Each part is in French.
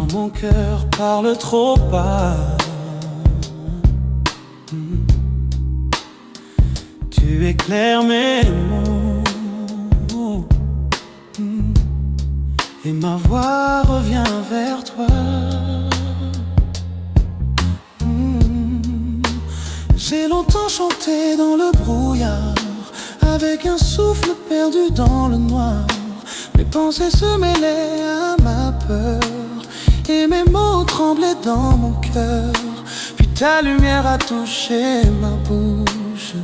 Quand mon cœur parle trop bas, tu éclaires mes mots, et ma voix revient vers toi. J'ai longtemps chanté dans le brouillard, avec un souffle perdu dans le noir. Mes pensées se mêlaient à ma peur, et mes mots tremblaient dans mon cœur. Puis ta lumière a touché ma bouche,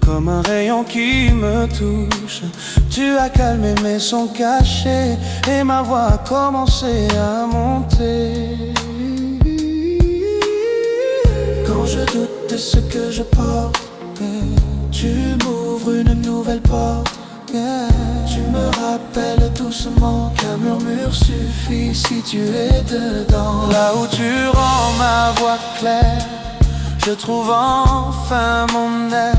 comme un rayon qui me touche. Tu as calmé mes sons cachés, et ma voix a commencé à monter. Quand je doute de ce que je porte, tu m'ouvres une nouvelle porte. Tu me rappelles doucement qu'un murmure suffit si tu es dedans. Là où tu rends ma voix claire, je trouve enfin mon air.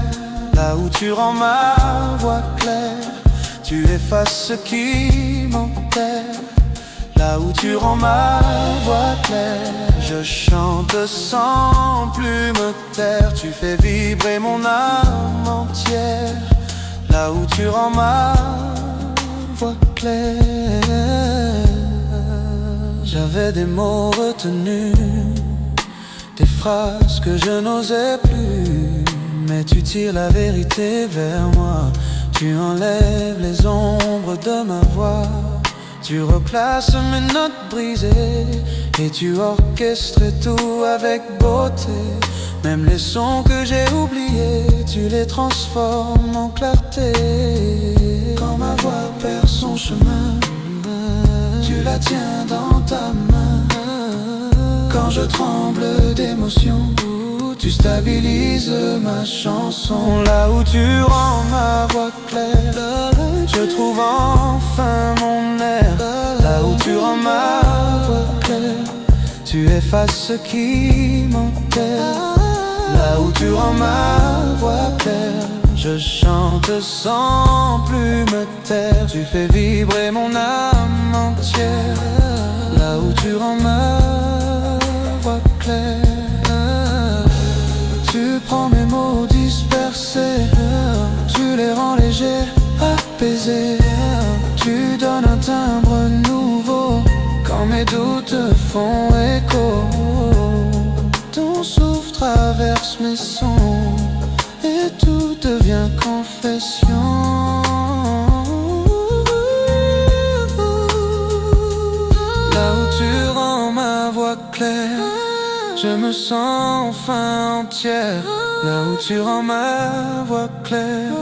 Là où tu rends ma voix claire, tu effaces ce qui m'enterre. Là où tu rends ma voix claire, je chante sans plus me taire. Tu fais vibrer mon âme entière. Là où tu rends ma voix claire. J'avais des mots retenus, des phrases que je n'osais plus. Mais tu tires la vérité vers moi. Tu enlèves les ombres de ma voix. Tu replaces mes notes brisées, et tu orchestres tout avec beauté. Même les sons que j'ai oubliés, tu les transformes en clarté. Quand ma voix perd son chemin, tu la tiens dans ta main. Quand je tremble d'émotion, tu stabilises ma chanson. Là où tu rends ma voix claire, je trouve enfin mon air. Là où tu rends ma voix claire, tu effaces ce qui m'enterre. Là où tu rends ma voix claire, je chante sans plus me taire. Tu fais vibrer mon âme entière. Là où tu rends ma voix claire, tu prends mes mots dispersés, tu les rends légers, apaisés. Tu donnes un timbre nouveau quand mes doutes font écho. Ton souffle traverse mes sons, et tout devient confession. Là où tu rends ma voix claire, je me sens enfin entière. Là où tu rends ma voix claire,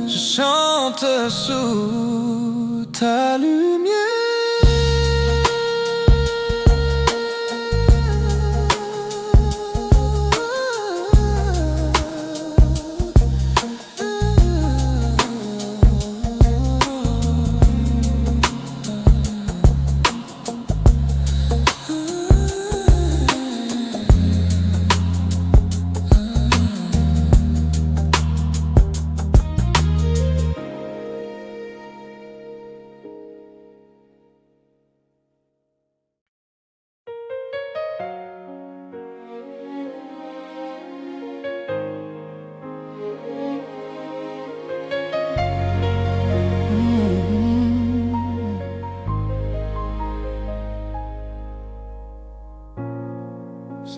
je chante sous ta lumière.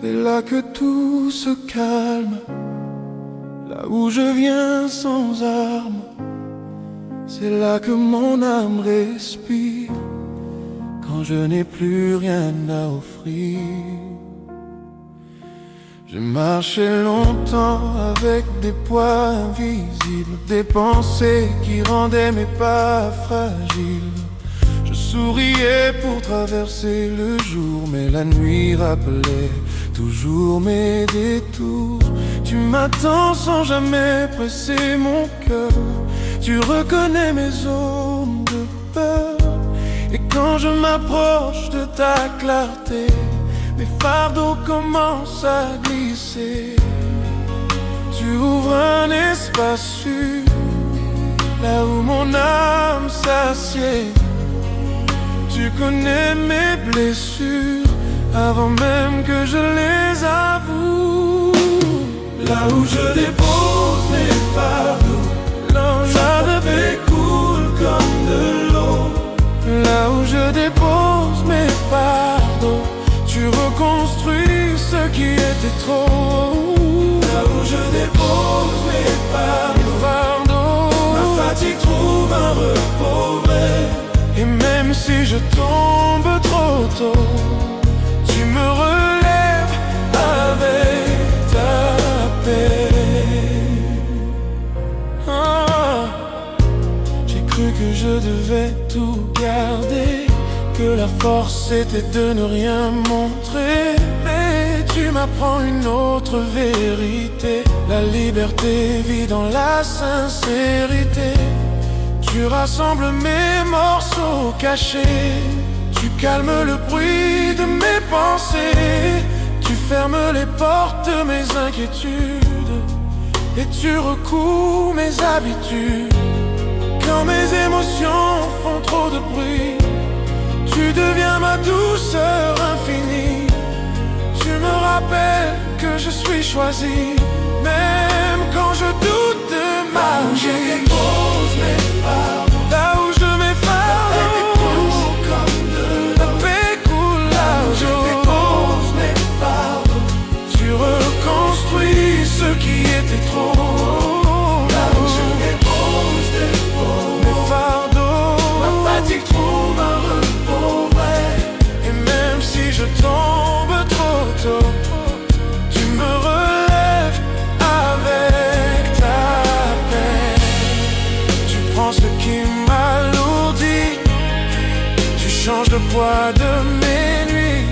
C'est là que tout se calme, là où je viens sans armes. C'est là que mon âme respire, quand je n'ai plus rien à offrir. J'ai marché longtemps avec des poids invisibles, des pensées qui rendaient mes pas fragiles. Je souriais pour traverser le jour, mais la nuit rappelait toujours mes détours. Tu m'attends sans jamais presser mon cœur. Tu reconnais mes zones de peur. Et quand je m'approche de ta clarté, mes fardeaux commencent à glisser. Tu ouvres un espace sûr, là où mon âme s'assied. Tu connais mes blessures avant même que je les avoue. Là où je dépose mes fardeaux, ça devait coule comme de l'eau. Là où je dépose mes fardeaux, tu reconstruis ce qui était trop. Là où je dépose mes fardeaux, ma fatigue trouve un repos vrai. Et même si je tombe trop tôt, tu me relèves avec ta paix. J'ai cru que je devais tout garder, que la force était de ne rien montrer. Mais tu m'apprends une autre vérité: la liberté vit dans la sincérité. Tu rassembles mes morceaux cachés, tu calmes le bruit de mes pensées, tu fermes les portes de mes inquiétudes et tu recouds mes habitudes. Quand mes émotions font trop de bruit, tu deviens ma douceur infinie. Tu me rappelles que je suis choisi, même quand je doute de ma vie. Je dépose mes fardeaux, là où je m'effarde, la paix coule là où je dépose mes fardeaux. Tu reconstruis ce qui était trop. Là où je dépose mes fardeaux, ma fatigue trouve un repos vrai. Et même si je tombe trop tôt, tu me relèves avec ta paix. Tu prends ce qui m'alourdit, tu changes le poids de mes nuits.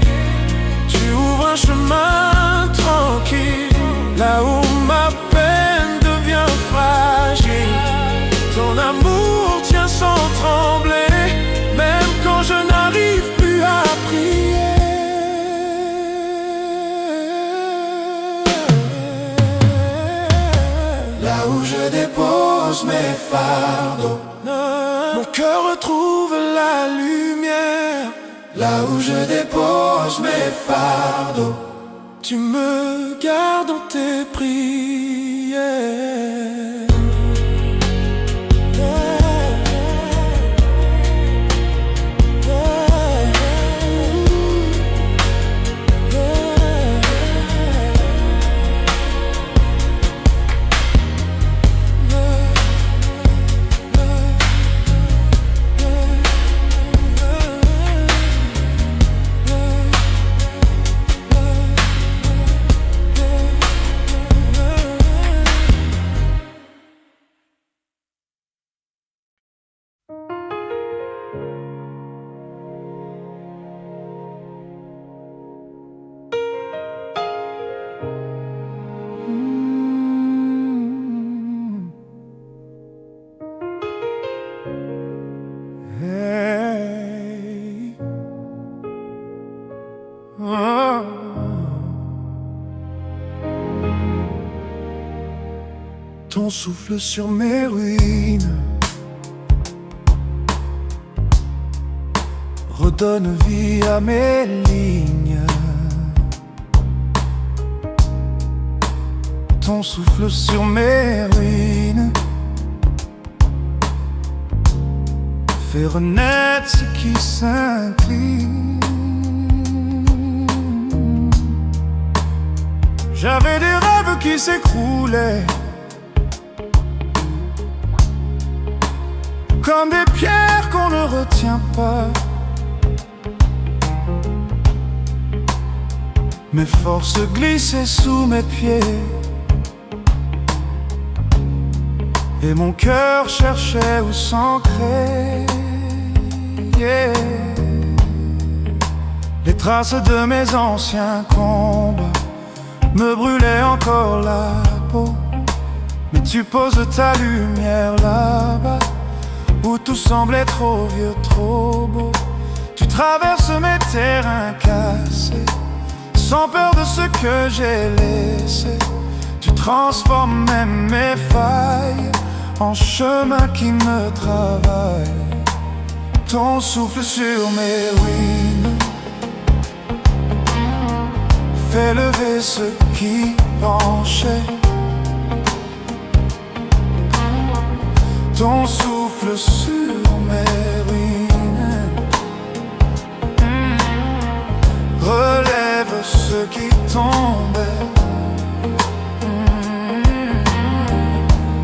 Tu ouvres un chemin tranquille, là où ma peine devient fragile. Ton amour tient sans trembler, même quand je n'arrive plus à prier. Là où je dépose mes fardeaux, mon cœur retrouve la lumière. Là où je dépose mes fardeaux, tu me gardes dans tes prières. Ton souffle sur mes ruines redonne vie à mes lignes. Ton souffle sur mes ruines fait renaître ce qui s'incline. J'avais des rêves qui s'écroulaient comme des pierres qu'on ne retient pas. Mes forces glissaient sous mes pieds et mon cœur cherchait où s'ancrer. Yeah. Les traces de mes anciens combats me brûlaient encore la peau. Mais tu poses ta lumière là-bas où tout semblait trop vieux, trop beau. Tu traverses mes terrains cassés sans peur de ce que j'ai laissé. Tu transformes même mes failles en chemin qui me travaille. Ton souffle sur mes ruines fait lever ce qui penchait. Ton souffle sur mes ruines relève ce qui tombait.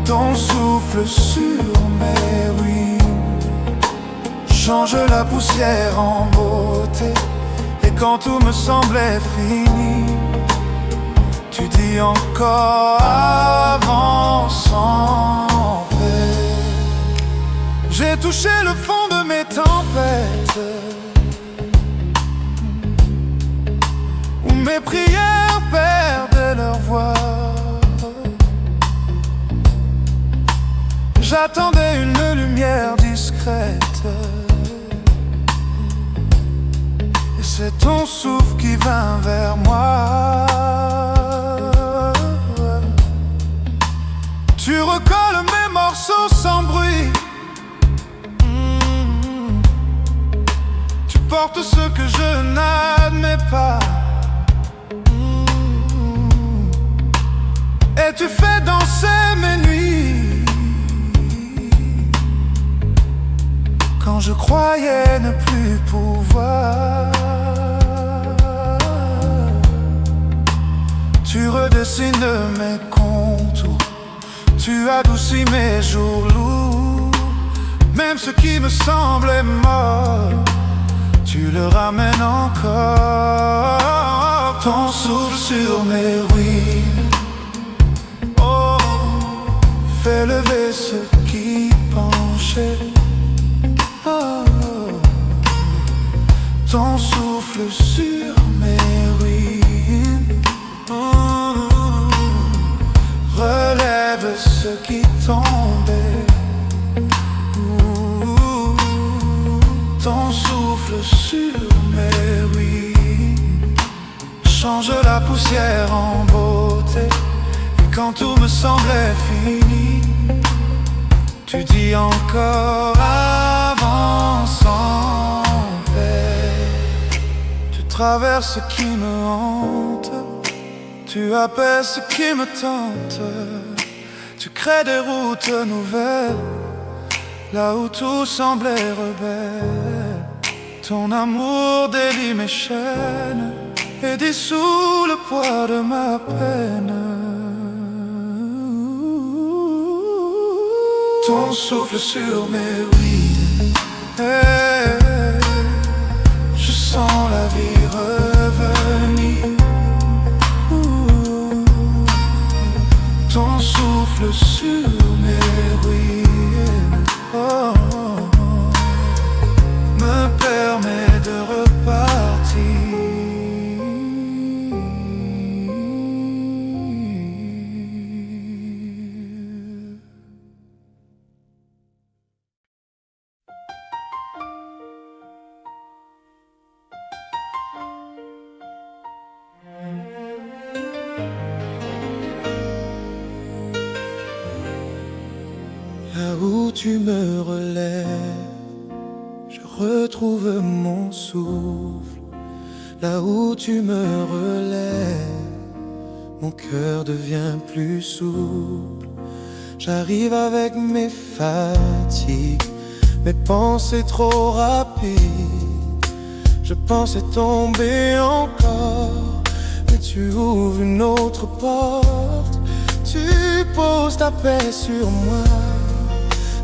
Ton souffle sur mes ruines change la poussière en beauté. Et quand tout me semblait fini, tu dis encore avance en paix. J'ai touché le fond de mes tempêtes, où mes prières perdaient leur voix. J'attendais une lumière discrète, et c'est ton souffle qui vint vers moi. Tu recolles mes morceaux sans bruit. Tu portes ce que je n'admets pas. Et tu fais danser mes nuits quand je croyais ne plus pouvoir. Tu redessines mes contours, tu adoucis mes jours lourds. Même ce qui me semblait mort, tu le ramènes encore. Ton souffle sur mes ruines, oh, fait lever ce qui penchait. Oh, ton souffle sur mes ruines, oh, relève ce qui tombait. Ton souffle sur mes ruines change la poussière en beauté. Et quand tout me semblait fini, tu dis encore avance en paix. Tu traverses ce qui me hante, tu apaises ce qui me tente. Tu crées des routes nouvelles là où tout semblait rebelle. Ton amour délie mes chaînes et dissout le poids de ma peine. Ton souffle sur mes ruines, hey, je sens la vie revenir. Ton souffle sur mes ruines, oh, me permet de repartir. Là où tu me relèves, je retrouve mon souffle. Là où tu me relèves, mon cœur devient plus souple. J'arrive avec mes fatigues, mes pensées trop rapides. Je pensais tomber encore, mais tu ouvres une autre porte. Tu poses ta paix sur moi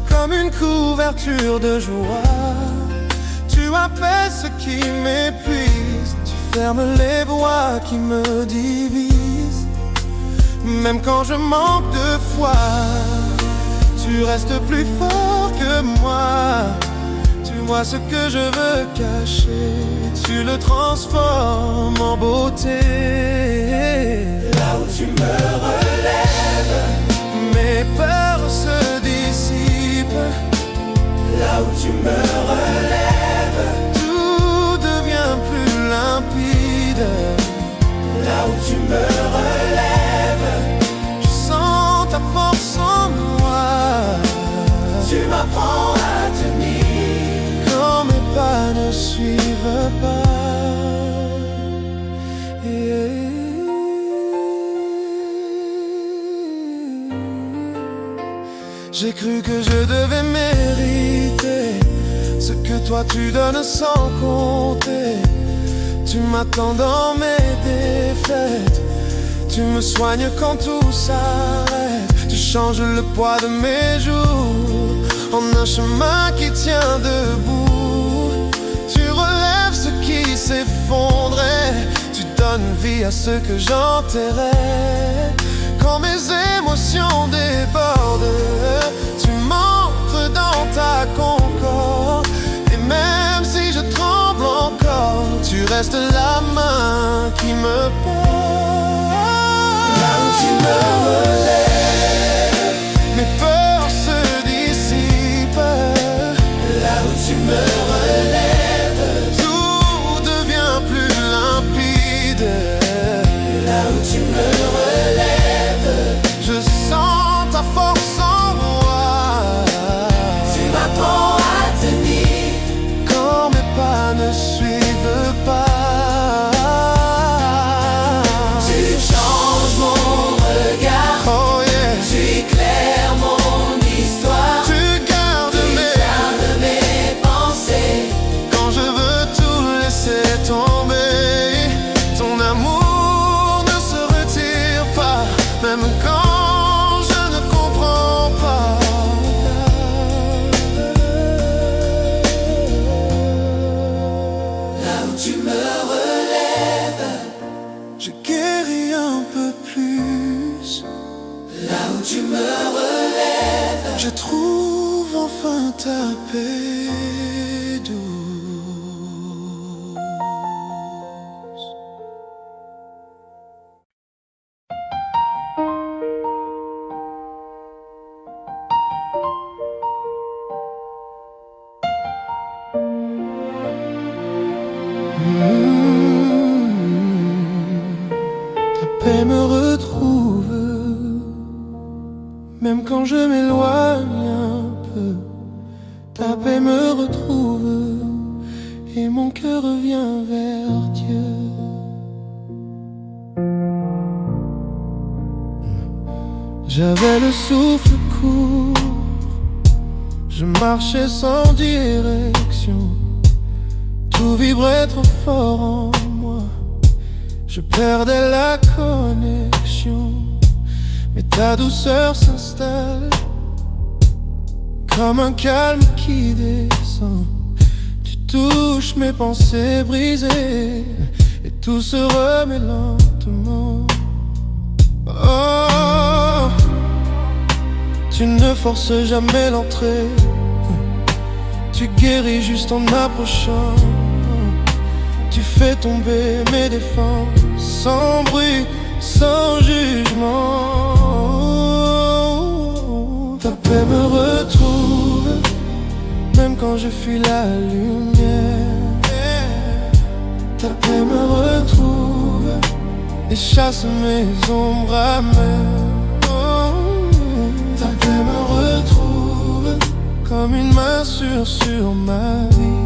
comme une couverture de joie. Tu apaises ce qui m'épuise, tu fermes les voies qui me divisent. Même quand je manque de foi, tu restes plus fort que moi. Tu vois ce que je veux cacher, tu le transformes en beauté. Là où tu me relèves, mes peurs se dissipent. Là où tu me relèves, tout devient plus limpide. Là où tu me relèves, je sens ta force en moi. Tu m'apprends à tenir comme suivent pas. J'ai cru que je devais mériter ce que toi tu donnes sans compter. Tu m'attends dans mes défaites, tu me soignes quand tout s'arrête. Tu changes le poids de mes jours en un chemin qui tient debout. Tu relèves ce qui s'effondrait, tu donnes vie à ce que j'enterrais. Quand mes émotions débordent, tu m'entres dans ta concorde. Et même si je tremble encore, tu restes la main qui me porte. Là où tu me relèves, mes peurs se dissipent. Là où tu me relèves, tout devient plus limpide. Là où tu me relèves, je sens ta force en moi. Tu m'apprends à tenir quand mes pas ne suivent pas. Tu changes mon regard, oh yeah. Tu éclaires mon histoire. Tu gardes mes pensées quand je veux tout laisser tomber. Ton amour ne se retire pas, même quand je ne comprends pas. Là où tu me relèves, je guéris un peu plus. Là où tu me relèves, je trouve enfin ta paix douce. Ta paix me retrouve, même quand je m'éloigne un peu. Ta paix me retrouve et mon cœur revient vers Dieu. J'avais le souffle court, je marchais sans direction. Tout vibrait trop fort en moi, je perdais la connexion. Mais ta douceur s'installe comme un calme qui descend. Tu touches mes pensées brisées et tout se remet lentement. Oh, tu ne forces jamais l'entrée, tu guéris juste en approchant. Tu fais tomber mes défenses sans bruit, sans jugement. Ta paix me retrouve, même quand je fuis la lumière. Ta paix me retrouve et chasse mes ombres amères. Ta paix me retrouve comme une main sûre sur ma vie.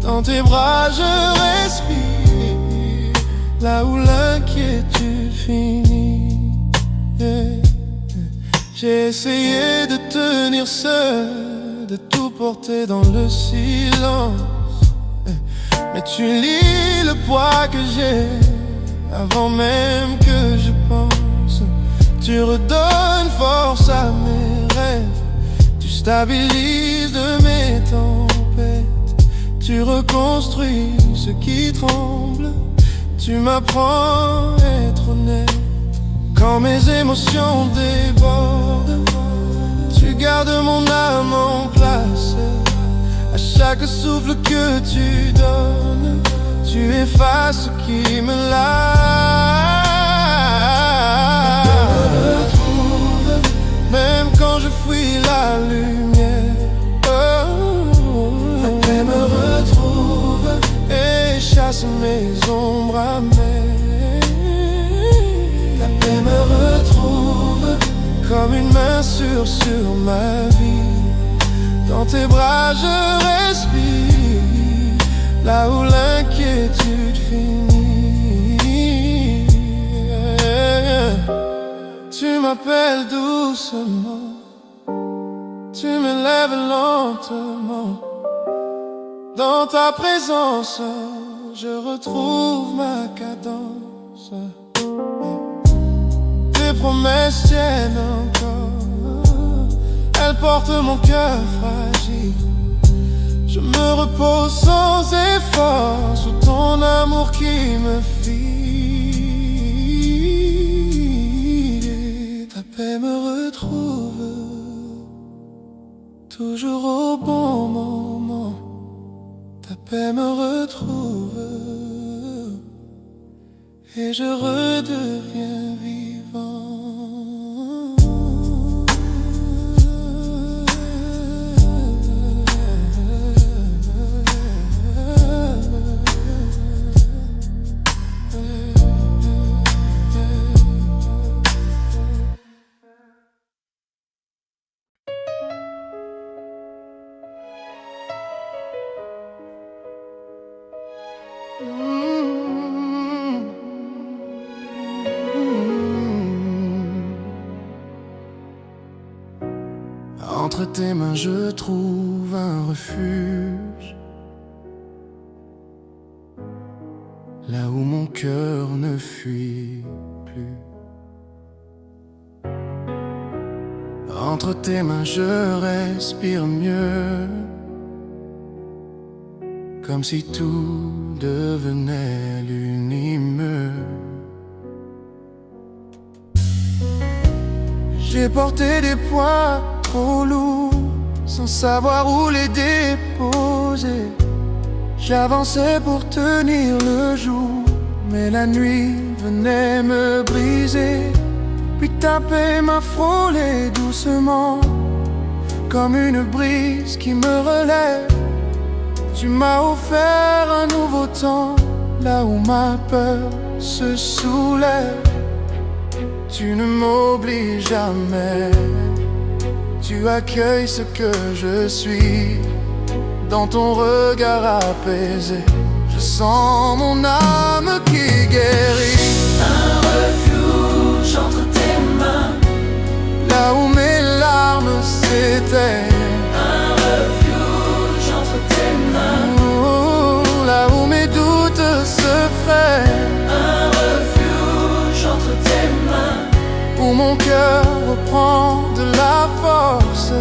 Dans tes bras je respire, là où l'inquiétude finit. J'ai essayé de tenir seul, de tout porter dans le silence. Mais tu lis le poids que j'ai avant même que je pense. Tu redonnes force à mes rêves, tu stabilises de mes tempêtes. Tu reconstruis ce qui tremble, tu m'apprends à être honnête. Quand mes émotions débordent, tu gardes mon âme en place. À chaque souffle que tu donnes, tu effaces ce qui me lâche. Je me retrouve, même quand je fuis la lumière. La paix me retrouve et chasse mes ombres amères. La paix me retrouve comme une main sûre sur ma vie. Dans tes bras je respire, là où l'inquiétude finit. Tu m'appelles doucement, tu me lèves lentement. Dans ta présence, je retrouve ma cadence. Tes promesses tiennent encore, elles portent mon cœur fragile. Je me repose sans effort sous ton amour qui me file. Ta paix me retrouve toujours au bon moment. Ta paix me retrouve et je redeviens vivant. Entre tes mains je trouve un refuge, là où mon cœur ne fuit plus. Entre tes mains je respire mieux, comme si tout devenait lunimeux. J'ai porté des poids trop lourds, sans savoir où les déposer. J'avançais pour tenir le jour, mais la nuit venait me briser. Puis ta paix m'a frôlé doucement, comme une brise qui me relève. Tu m'as offert un nouveau temps, là où ma peur se soulève. Tu ne m'oublies jamais, tu accueilles ce que je suis. Dans ton regard apaisé, je sens mon âme qui guérit. Un refuge entre tes mains, là où mes larmes s'éteignent. un refuge entre tes mains, Là où mes doutes se freinent, un refuge entre tes mains, où mon cœur reprend de la force.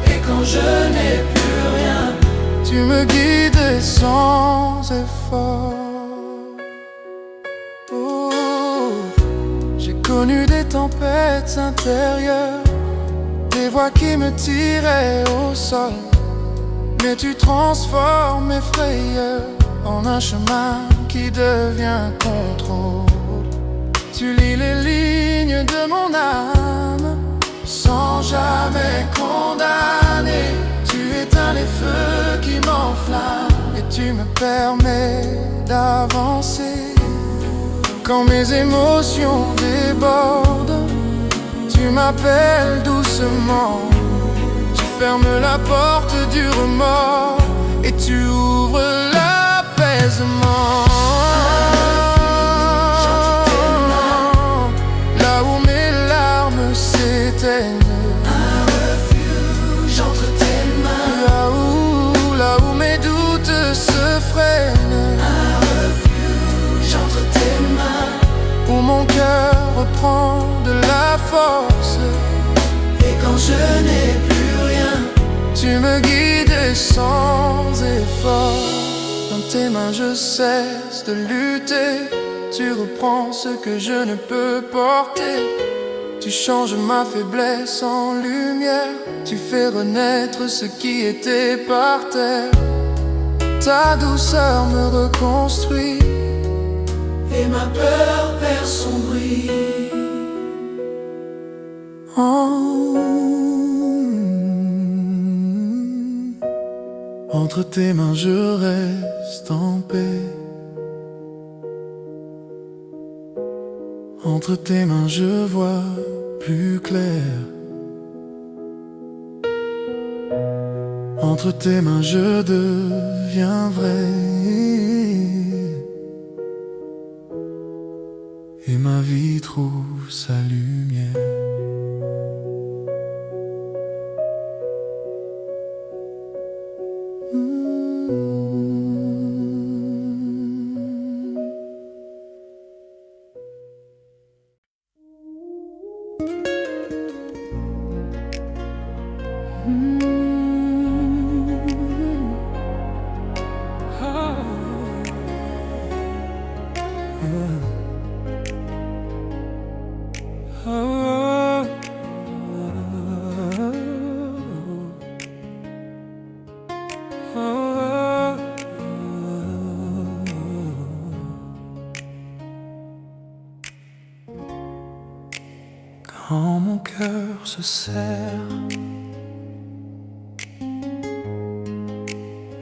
et quand je n'ai plus rien, Tu me guides sans effort. J'ai connu des tempêtes intérieures, des voix qui me tiraient au sol. Mais tu transformes mes frayeurs en un chemin qui devient contrôle. Tu lis les lignes de mon âme sans jamais condamner. Tu éteins les feux qui m'enflamment et tu me permets d'avancer. Quand mes émotions débordent, tu m'appelles doucement. Tu fermes la porte du remords et tu ouvres l'apaisement. Là où mes larmes s'éteignent, un refuge entre tes mains, là où mes doutes se freinent, un refuge entre tes mains, où mon cœur reprend de la force. et quand je n'ai plus rien, Tu me guides sans effort. Dans tes mains je cesse de lutter. Tu reprends ce que je ne peux porter. Tu changes ma faiblesse en lumière. Tu fais renaître ce qui était par terre. Ta douceur me reconstruit et ma peur perd son bruit. Entre tes mains je reste en paix. Entre tes mains je vois plus clair. Entre tes mains je deviens vrai vie trouve sa lumière. Quand mon cœur se serre,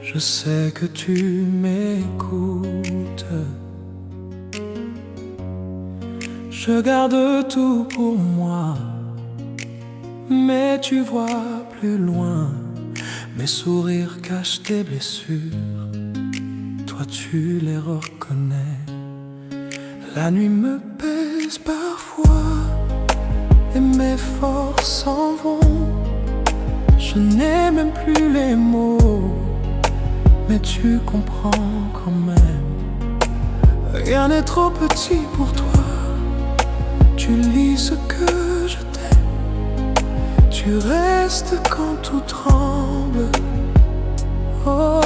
je sais que tu m'écoutes. Je garde tout pour moi, mais tu vois plus loin. Mes sourires cachent des blessures, toi tu les reconnais. La nuit me pèse parfois et mes forces s'en vont. Je n'ai même plus les mots, mais tu comprends quand même. Rien n'est trop petit pour toi. Tu lis ce que je t'aime. Tu restes quand tout tremble. Oh,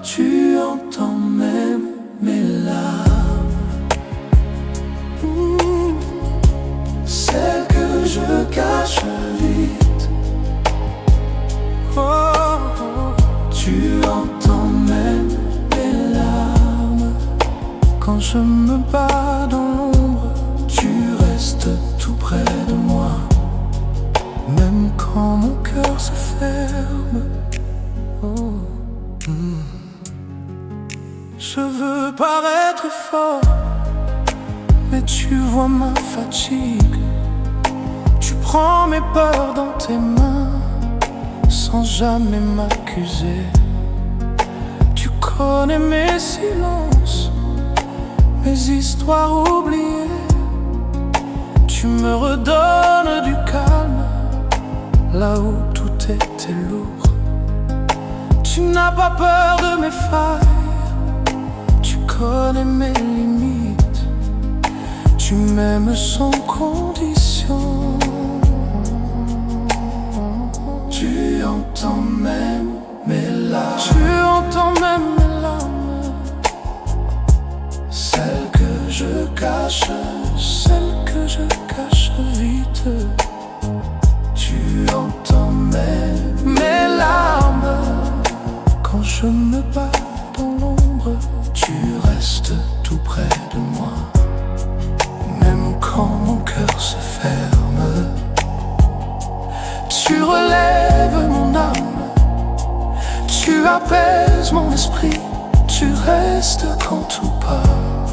tu entends même mes larmes. Celles que je cache vite. Oh, tu entends même mes larmes. Quand je me bats dans l'ombre, tu restes tout près de moi. Même quand mon cœur se ferme. Oh. Je veux paraître fort, mais tu vois ma fatigue. Tu prends mes peurs dans tes mains sans jamais m'accuser. Tu connais mes silences, mes histoires oubliées. Tu me redonnes du calme là où tout était lourd. Tu n'as pas peur de mes failles, tu connais mes limites. Tu m'aimes sans condition. Tu entends même mes larmes. Tu entends même mes larmes. Celles que je cache, celles que je cache vite. Tu entends même mes larmes. Quand je me bats dans l'ombre, tu restes tout près de moi. Même quand mon cœur se ferme, tu relèves mon âme. Tu apaises mon esprit. Tu restes quand tout part.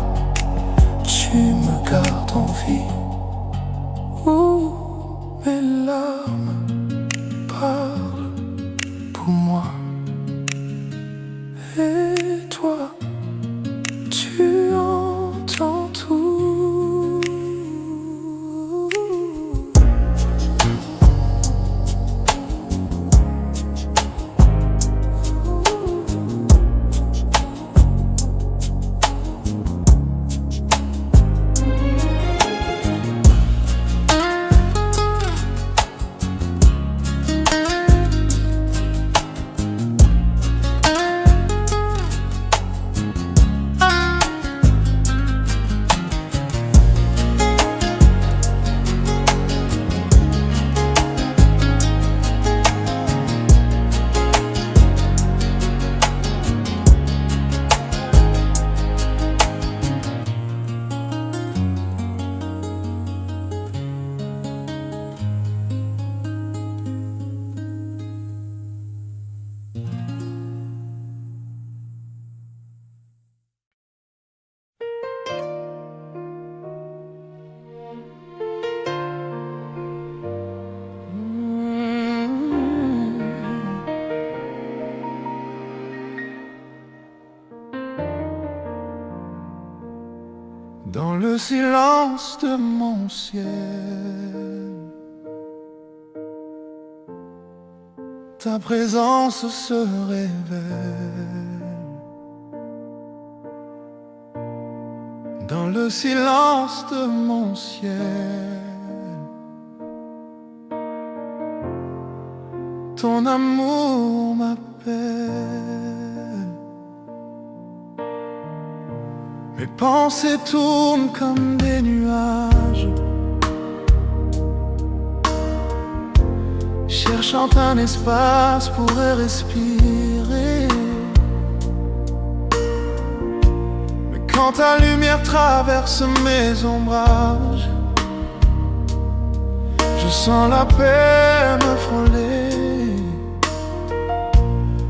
Tu me gardes en vie. Où mes larmes parlent pour moi. Et toi, tu entends tout. Dans le silence de mon ciel, ta présence se révèle. Dans le silence de mon ciel, ton amour m'appelle. Mes pensées tournent comme des nuages, cherchant un espace pour respirer. Mais quand ta lumière traverse mes ombrages, je sens la paix me frôler.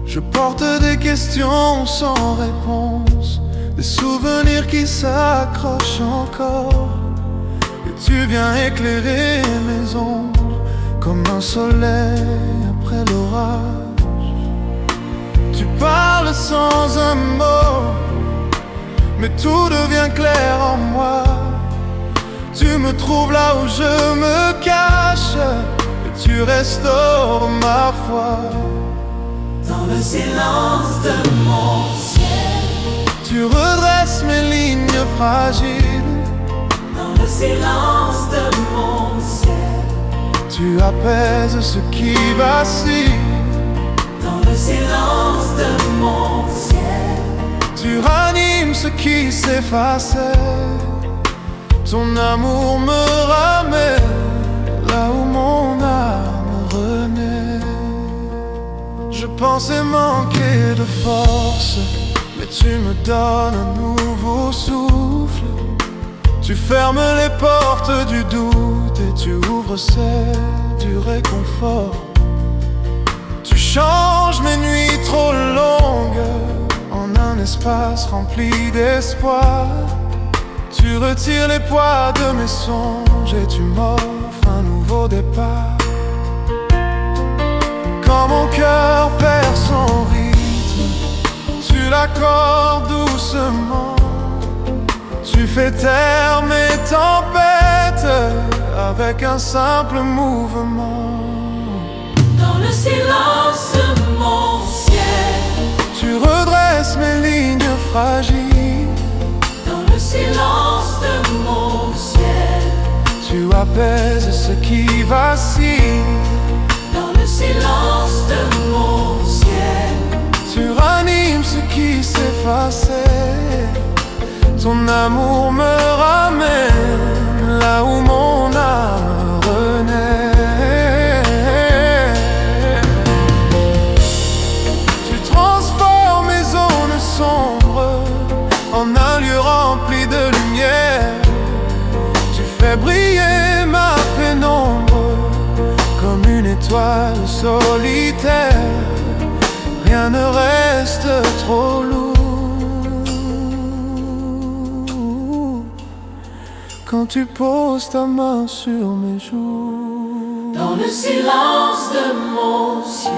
Je porte des questions sans réponse, des souvenirs qui s'accrochent encore. Et tu viens éclairer mes ombres comme un soleil après l'orage. Tu parles sans un mot, mais tout devient clair en moi. Tu me trouves là où je me cache, et tu restaures ma foi. Dans le silence de mon ciel, tu redresses mes lignes fragiles. dans le silence de mon ciel, tu apaises ce qui vacille. dans le silence de mon ciel, tu ranimes ce qui s'effaçait. Ton amour me ramène là où mon âme renaît. Je pensais manquer de force, mais tu me donnes un nouveau souffle. Tu fermes les portes du doute et tu ouvres celles du réconfort. Tu changes mes nuits trop longues en un espace rempli d'espoir. Tu retires les poids de mes songes et tu m'offres un nouveau départ. Quand mon cœur perd son rythme, tu l'accordes doucement. Tu fais taire mes tempêtes avec un simple mouvement. dans le silence de mon ciel, Tu redresses mes lignes fragiles. dans le silence de mon ciel, Tu apaises ce qui vacille. dans le silence de mon ciel, Tu ranimes ce qui s'effaçait. Ton amour me ramène là où mon âme renaît. Tu transformes mes zones sombres en un lieu rempli de lumière. Tu fais briller ma pénombre comme une étoile solitaire. Rien ne reste trop lourd quand tu poses ta main sur mes joues. dans le silence de mon ciel,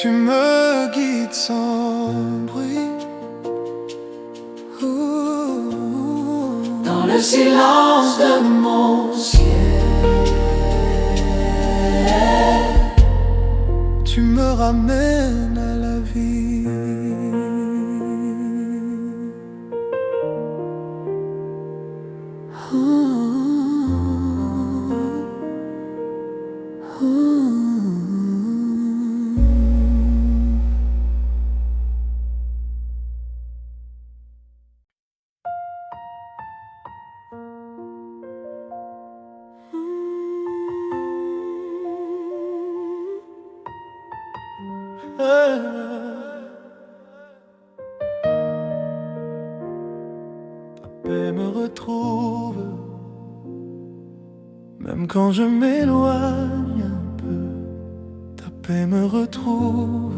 Tu me guides sans bruit. dans le silence de mon ciel, Tu me ramènes à la vie. Ta paix me retrouve, même quand je m'éloigne un peu. Ta paix me retrouve,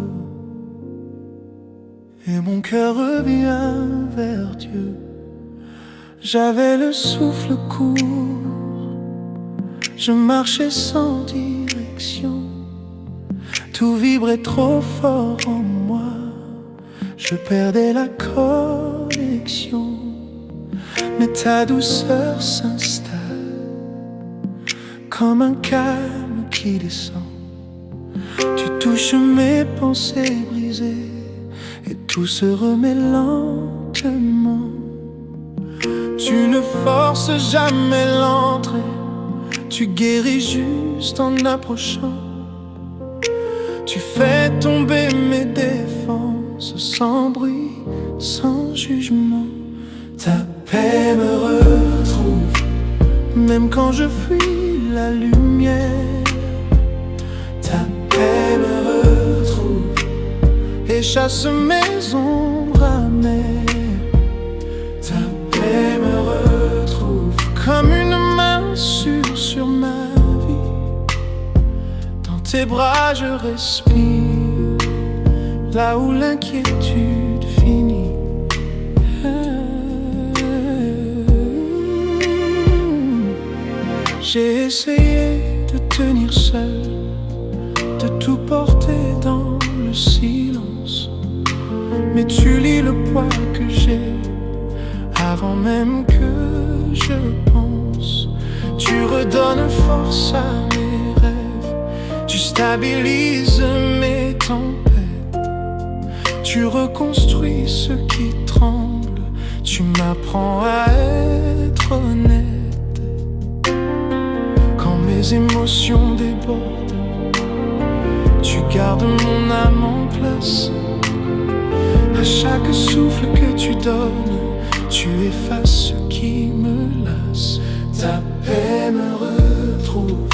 et mon cœur revient vers Dieu. J'avais le souffle court, je marchais sans direction. Tout vibrait trop fort en moi, je perdais la connexion. Mais ta douceur s'installe comme un calme qui descend. Tu touches mes pensées brisées et tout se remet lentement. Tu ne forces jamais l'entrée, tu guéris juste en approchant. Tu fais tomber mes défenses sans bruit, sans jugement. Ta paix me retrouve, même quand je fuis la lumière. Ta paix me retrouve et chasse mes ombres amères. Ta paix me retrouve comme une main sûre sur ma vie. Dans tes bras je respire, là où l'inquiétude finit. J'ai essayé de tenir seul, de tout porter dans le silence. Mais tu lis le poids que j'ai avant même que je pense. Tu redonnes force à mes rêves, tu stabilises mes tempêtes. Tu reconstruis ce qui tremble, tu m'apprends à être honnête. Quand mes émotions débordent, tu gardes mon âme en place. À chaque souffle que tu donnes, tu effaces ce qui me lasse. Ta paix me retrouve,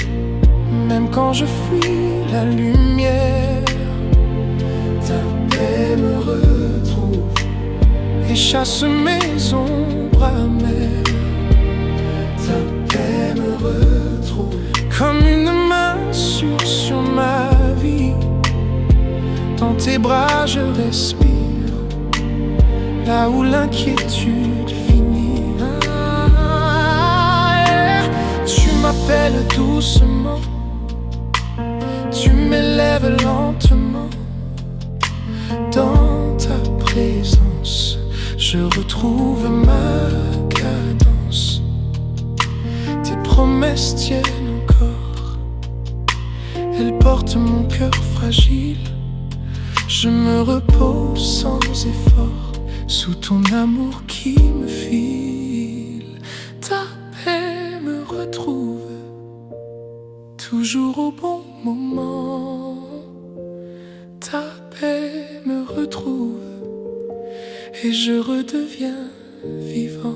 même quand je fuis la lumière. Ta paix me retrouve et chasse mes ombres amères. Ta paix me retrouve comme une main sûre sur ma vie. Dans tes bras je respire, là où l'inquiétude finit. Tu m'appelles doucement, tu m'élèves lentement. Dans ta présence, je retrouve ma cadence. Tes promesses tiennent encore, elles portent mon cœur fragile. Je me repose sans effort sous ton amour qui me file. Ta paix me retrouve toujours au bon moment. Ta paix me retrouve et je redeviens vivant.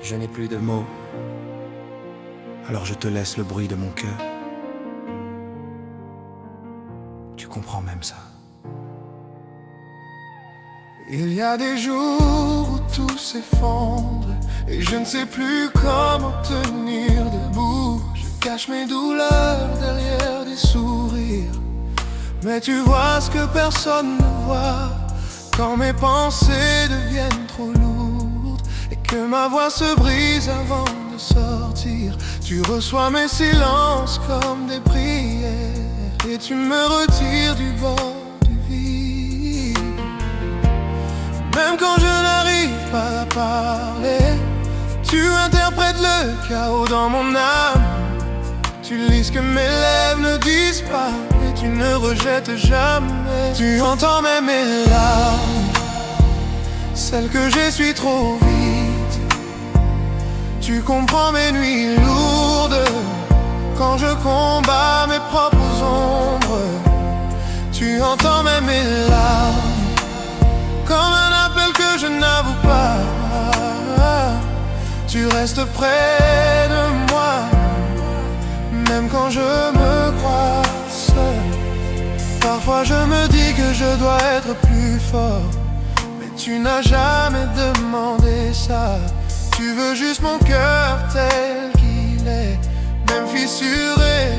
Je n'ai plus de mots, alors je te laisse le bruit de mon cœur. Tu comprends même ça. Il y a des jours où tout s'effondre et je ne sais plus comment tenir debout. Je cache mes douleurs derrière des sourires, mais tu vois ce que personne ne voit. Quand mes pensées deviennent trop lourdes et que ma voix se brise avant de sortir, tu reçois mes silences comme des prières et tu me retires du bord du vide. Même quand je n'arrive pas à parler, tu interprètes le chaos dans mon âme. Tu lis ce que mes lèvres ne disent pas et tu ne rejettes jamais. Tu entends même mes larmes, celles que j'essuie trop vite. Tu comprends mes nuits lourdes quand je combats mes propres ombres. Tu Tu entends même mes larmes, comme un appel que je n'avoue pas. Tu restes près de moi, même quand je me crois seul. Parfois je me dis que je dois être plus fort, mais tu n'as jamais demandé ça. Tu veux juste mon cœur tel qu'il est, même fissuré,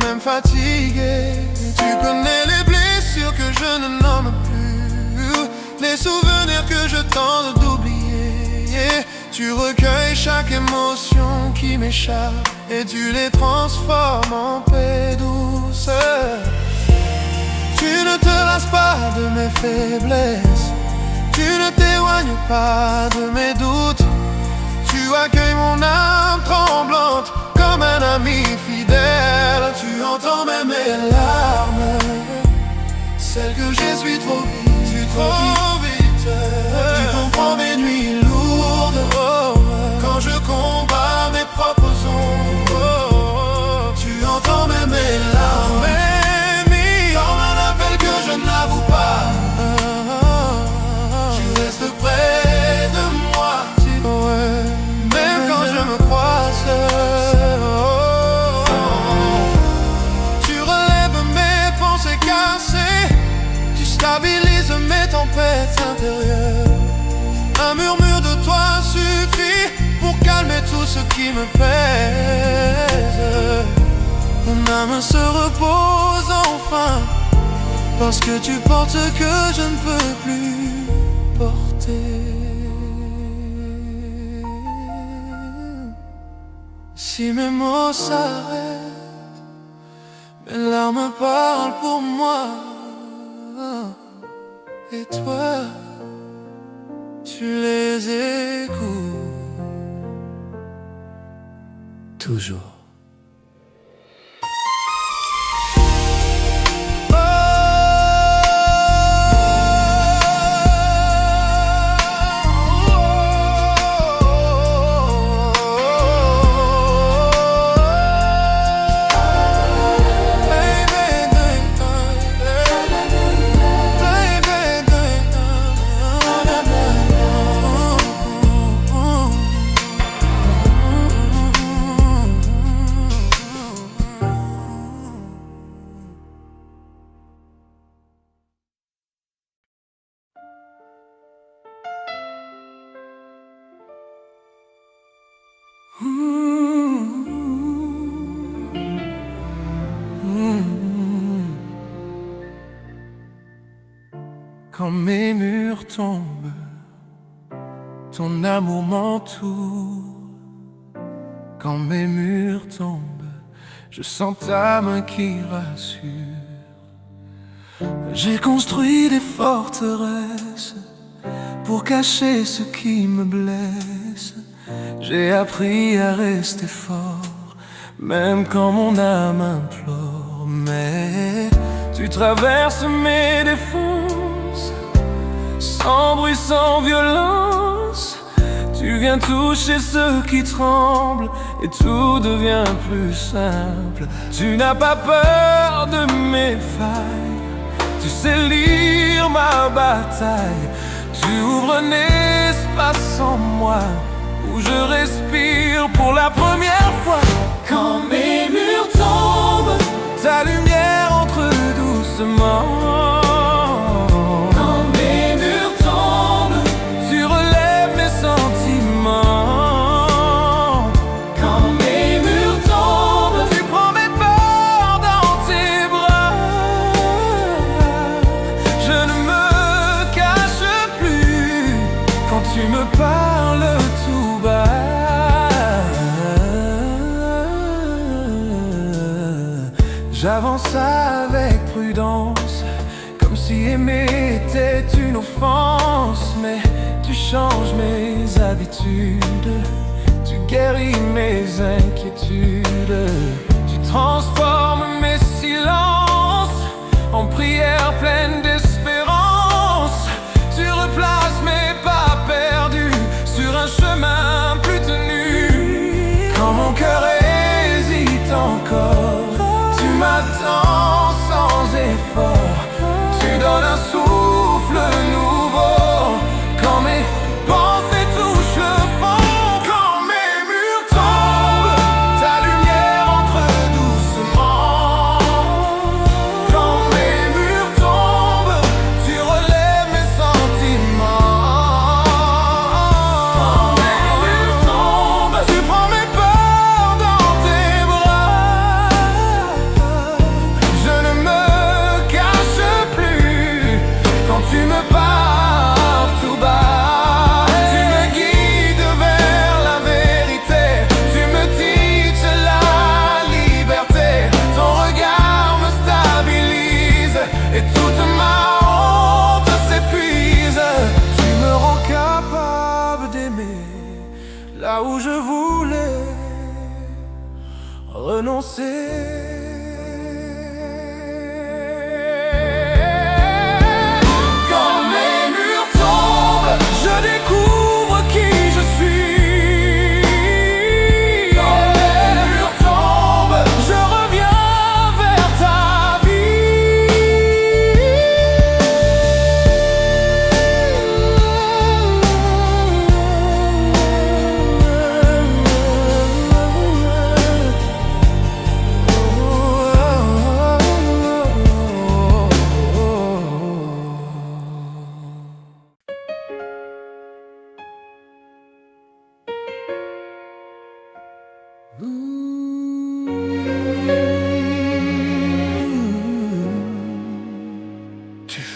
même fatigué. Tu connais les blessures que je ne nomme plus, les souvenirs que je tente d'oublier. Tu recueilles chaque émotion qui m'échappe et tu les transformes en paix douce. Tu ne te lasses pas de mes faiblesses, tu ne t'éloignes pas de mes doutes. Tu accueilles mon âme tremblante comme un ami fidèle. Tu entends même mes larmes, celles que j'essuie trop vite, trop vite. Tu comprends mes nuits lourdes, quand je combats mes propres ombres. Tu entends même mes larmes, comme un appel que je n'avoue pas. Tu restes près de moi, même quand je me crois seul. Tu relèves mes pensées cassées, tu stabilises mes tempêtes intérieures. Un murmure de toi suffit pour calmer tout ce qui me pèse. Mon âme se repose enfin, parce que tu portes ce que je ne peux plus porter. Si mes mots s'arrêtent, mes larmes parlent pour moi. Et toi, tu les écoutes toujours. Quand mes murs tombent, ton amour m'entoure. Quand mes murs tombent, je sens ta main qui rassure. J'ai construit des forteresses pour cacher ce qui me blesse. J'ai appris à rester fort, même quand mon âme implore. Mais tu traverses mes défenses, sans bruit, sans violence. Tu viens toucher ceux qui tremblent et tout devient plus simple. Tu n'as pas peur de mes failles, tu sais lire ma bataille. Tu ouvres un espace en moi où je respire pour la première fois. Quand mes murs tombent, ta lumière entre doucement. Quand mes murs tombent, tu relèves mes sentiments. Quand mes murs tombent, tu prends mes peurs dans tes bras. Je ne me cache plus quand tu me parles tout bas. J'avance avec prudence, comme si aimer était une offense. Mais tu changes mes habitudes, tu guéris mes inquiétudes. Tu transformes mes silences en prières pleines d'espérance. Tu replaces mes pas perdus sur un chemin plus tenu. Quand mon cœur hésite encore, tu m'attends sans effort.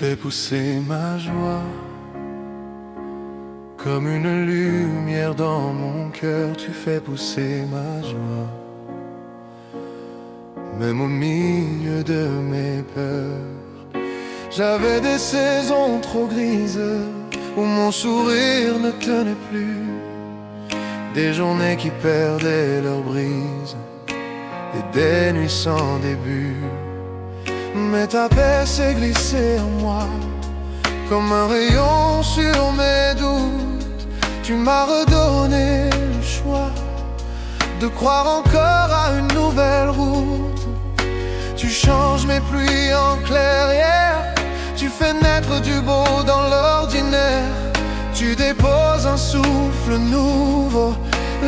fais pousser ma joie. Comme une lumière dans mon cœur, tu fais pousser ma joie. Même au milieu de mes peurs, j'avais des saisons trop grises où mon sourire ne tenait plus, des journées qui perdaient leur brise et des nuits sans début. Mais ta paix s'est glissée en moi comme un rayon sur mes doutes. Tu m'as redonné le choix de croire encore à une nouvelle route. Tu changes mes pluies en clairière, tu fais naître du beau dans l'ordinaire. Tu déposes un souffle nouveau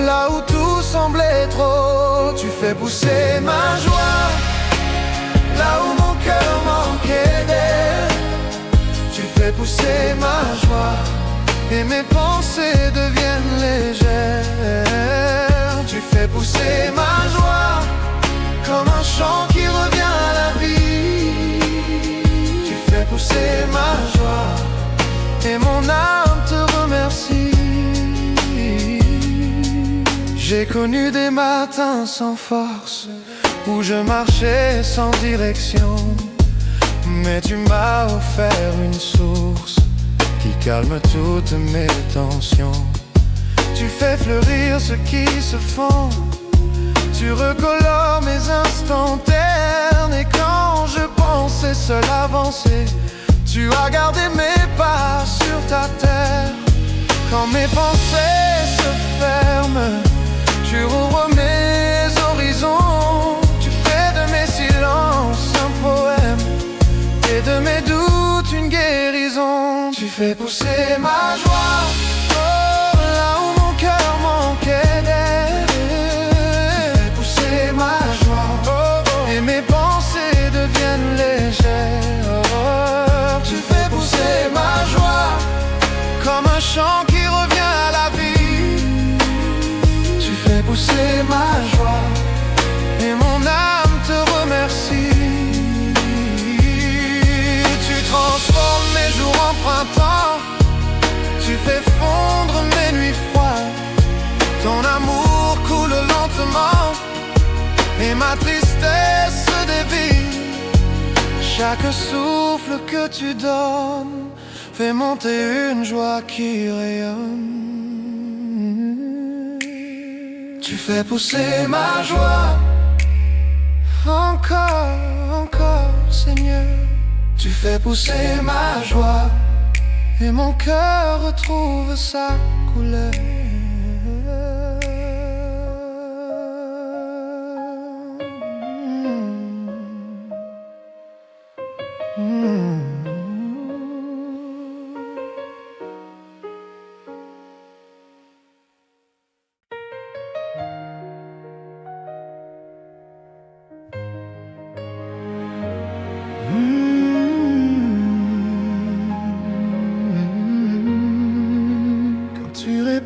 là où tout semblait trop. Tu fais pousser ma joie là où mon cœur manquait d'air. Tu fais pousser ma joie et mes pensées deviennent légères. Tu fais pousser ma joie comme un chant qui revient à la vie. Tu fais pousser ma joie et mon âme te remercie. J'ai connu des matins sans force où je marchais sans direction, mais tu m'as offert une source qui calme toutes mes tensions. Tu fais fleurir ceux qui se font, tu recolores mes instants ternes. Et quand je pensais seul avancer, tu as gardé mes pas sur ta terre. Quand mes pensées se ferment, tu rouvres mes horizons. Tu fais de mes silences un poème et de mes doutes une guérison. Tu fais pousser ma joie, oh, là où mon cœur manquait d'air. Tu fais pousser ma joie, oh, oh, et mes pensées deviennent légères. Oh, tu fais pousser ma joie comme un chant qui revient à la vie. Tu fais pousser ma joie et mon âme te remercie. Transforme mes jours en printemps, tu fais fondre mes nuits froides. Ton amour coule lentement et ma tristesse se dévie. Chaque souffle que tu donnes fait monter une joie qui rayonne. Tu fais pousser ma joie, encore, encore, Seigneur. Tu fais pousser ma joie et mon cœur retrouve sa couleur.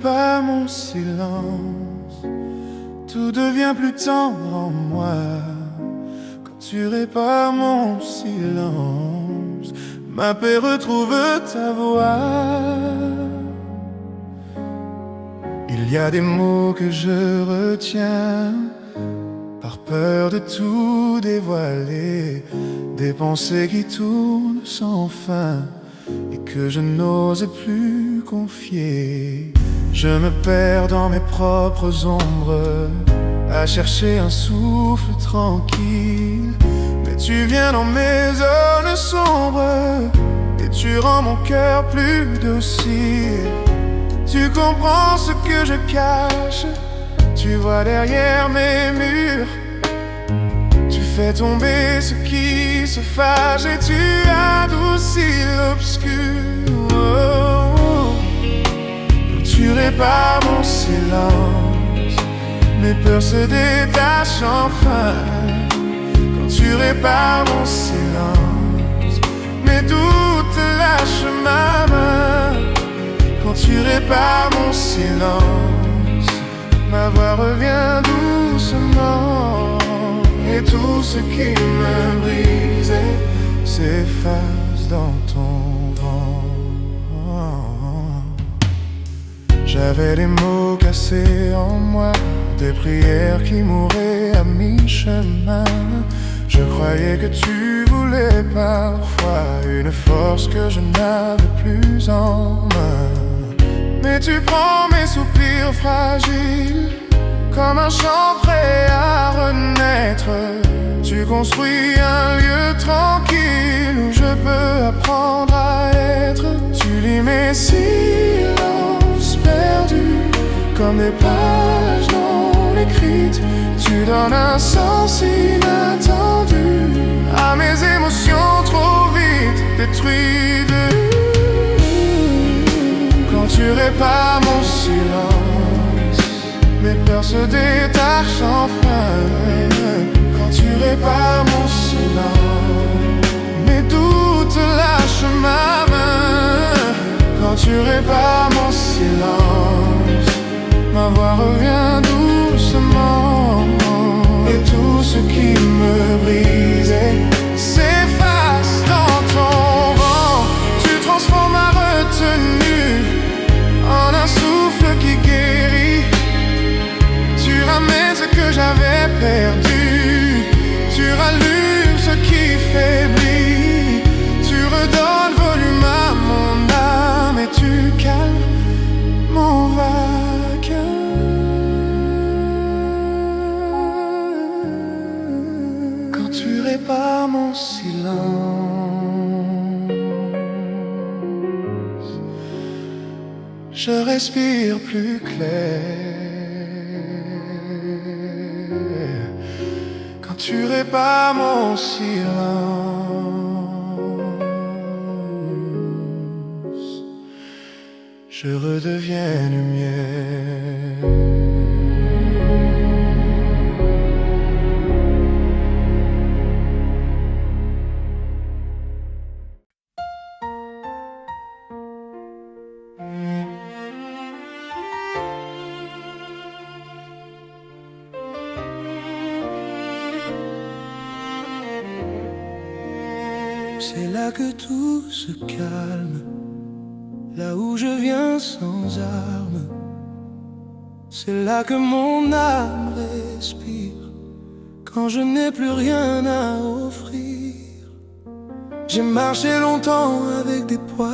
Pas mon silence, tout devient plus tendre en moi. Quand tu répares mon silence, ma paix retrouve ta voix. Il y a des mots que je retiens par peur de tout dévoiler, des pensées qui tournent sans fin et que je n'ose plus confier. Je me perds dans mes propres ombres, à chercher un souffle tranquille. Mais tu viens dans mes zones sombres et tu rends mon cœur plus docile. Tu comprends ce que je cache, tu vois derrière mes murs. Tu fais tomber ce qui se fâche et tu adoucis l'obscur. Tu répares mon silence, mes peurs se détachent enfin. Quand tu répares mon silence, mes doutes lâchent ma main. Quand tu répares mon silence, ma voix revient doucement. Et tout ce qui me brisait s'efface dans ton vent. J'avais des mots cassés en moi, des prières qui mouraient à mi-chemin. Je croyais que tu voulais parfois une force que je n'avais plus en main. Mais tu prends mes soupirs fragiles comme un champ prêt à renaître. Tu construis un lieu tranquille où je peux apprendre à être. Tu lis mes silences perdus comme des pages non écrites. Tu donnes un sens inattendu à mes émotions trop vite détruites. Quand tu répares mon silence, mes peurs se détachent enfin. Quand tu répares mon silence, mes doutes lâchent ma main. Quand tu répares mon silence, ma voix revient doucement. Et tout ce qui me brisait s'efface dans ton vent. Tu transformes ma retenue en un souffle qui guérit. Tu ramènes ce que j'avais perdu. Tu rallumes ce qui faiblit. Tu redonnes volume à mon âme et tu calmes mon vacarme. Quand tu répares mon silence, je respire plus clair. Quand tu répares mon silence, je redeviens lumière. C'est là que tout se calme, là où je viens sans armes. C'est là que mon âme respire, quand je n'ai plus rien à offrir. J'ai marché longtemps avec des poids